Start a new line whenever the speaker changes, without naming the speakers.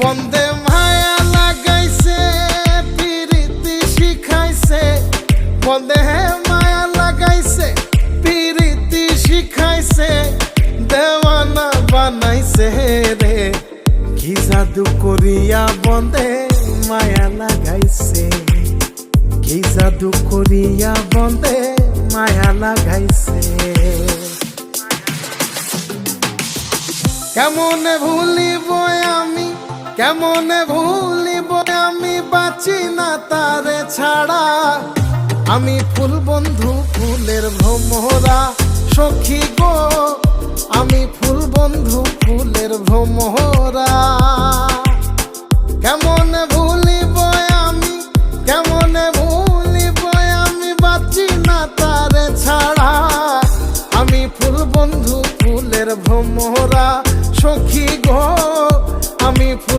বন্দে মায়া লাগাইছে পিরিতি শিখাইছে, বন্দে মায়া লাগাইছে পিরিতি শিখাইছে, দেওয়ানা বানাইছে রে। কি জাদু করিয়া বন্দে মায়া লাগাইছে, কি জাদু করিয়া বন্দে মায়া লাগাইছে। কেমনে ভুলিব আমি, কেমনে ভুলিব আমি, বাঁচি না তারে ছাড়া। আমি ফুল বন্ধু ফুলের ভ্রমরা সখী গো, আমি ফুল বন্ধু ফুলের ভ্রমরা।